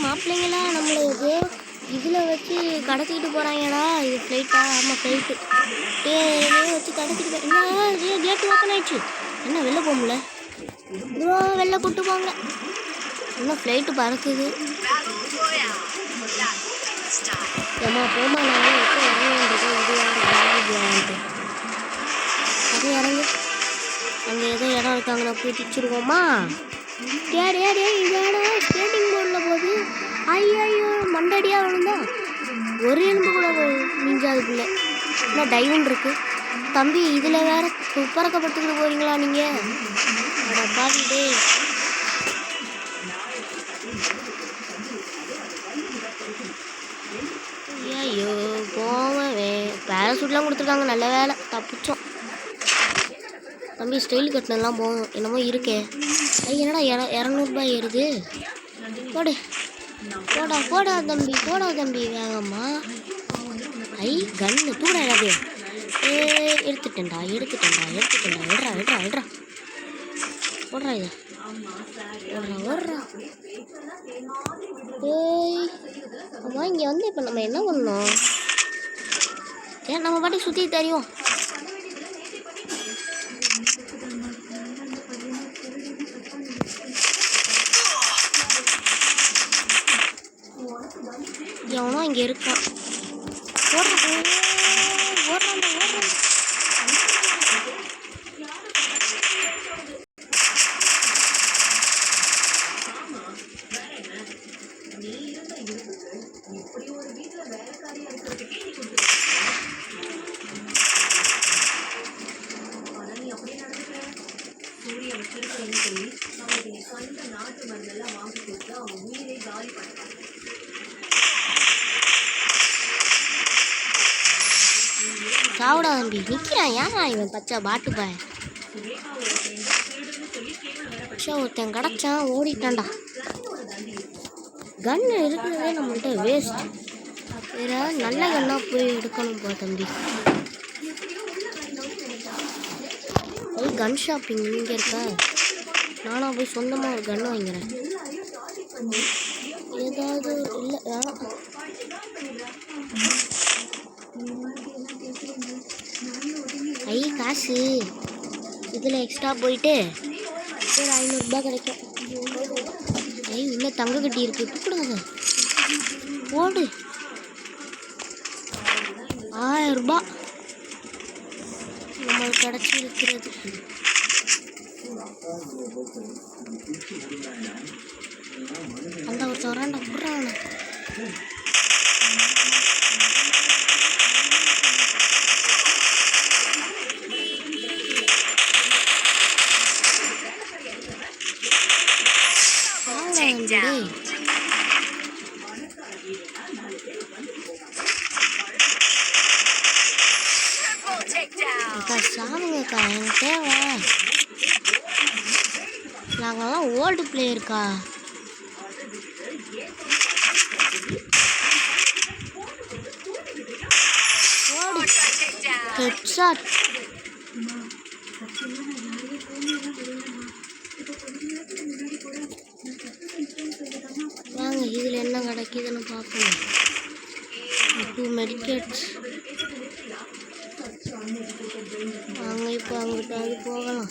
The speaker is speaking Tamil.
மாப்பிள்ளைங்களா நம்மளை ஏதோ இதில் வச்சு கடத்திக்கிட்டு போகிறாங்கடா. இது ஃப்ளைட்டா? ஆமாம் ஃப்ளைட்டு. வச்சு கடத்திக்கிட்டு என்ன கேட்டு ஓப்பன் ஆயிடுச்சு. என்ன வெளில போகல ப்ரோ, வெளில கூப்பிட்டு போங்க. இன்னும் ஃப்ளைட்டு பறக்குது. ஏமா போமா, நாங்கள் எப்போ இறங்கிட்டு அது இறங்கு. அங்கே ஏதோ இடம் இருக்காங்க, நான் போய் திச்சிருக்கோமா. இதோட ஸ்கேட்டிங் போர்டில் போகுது. ஐயோ மண்டடியாக விழுந்தா ஒரு எலும்பு கூட மிஞ்சாதுக்குள்ள. இன்னும் டைவன் இருக்கு தம்பி. இதில் வேற பறக்கப்படுத்திக்கிட்டு போகிறீங்களா நீங்கள்? அதை பார்த்துட்டு ஐயோ போவே. பேராசூட்லாம் கொடுத்துருக்காங்க, நல்ல வேலை தப்பிச்சோம். தம்பி ஸ்டைல் கட்டினெல்லாம் போகும் என்னமோ இருக்கே. என்னடா 200 ஏறுது. போடு போடா தம்பி வேகம்மா. கண்ணு தூடாது. எடுத்துட்டேன்டா விட்றா போடுறா இது ஓடுறா. அம்மா இங்கே வந்து இப்போ நம்ம என்ன பண்ணோம்? நம்ம பாட்டி சுற்றி தெரியும். எவனோ இங்கே இருக்கான். ஓடுறான். சாவுடா தம்பி, நிற்கிறான். யாரா இவன் பச்சை பாட்டு பாய்? ஒருத்தன் கிடச்சான், ஓடிட்டான்டா. கன்னு இருக்கிறதே நம்மள்கிட்ட வேஸ்ட். வேற நல்ல கன்னா போய் எடுக்கணும் போ தம்பி. கன் ஷாப்பிங் இங்கே இருக்கா? நானாக போய் சொந்தமாக ஒரு கன்று வாங்கிறேன். ஏதாவது இல்லை வேணாம். காசு இதில் எக்ஸ்ட்ரா போயிட்டு ஒரு 500 ரூபாய் கிடைக்கும். உள்ள தங்க கட்டி இருக்கு, கொடுங்க போடு. 1000 ரூபாய் நம்மளுக்கு கிடச்சி இருக்கிறது. அந்த ஒரு சொராண்டா போடுறாங்க. சாமிங்கக்கா எனக்கு தேவை. நாங்கள்லாம் ஓல்டு பிளேயருக்கா. ஹெட்ஷாட். வாங்க இதில் என்ன கிடைக்குதுன்னு பார்க்கணும். 2 மெடிக்கேட்ஸ். வாங்க இப்போ அங்கிட்ட போகலாம்.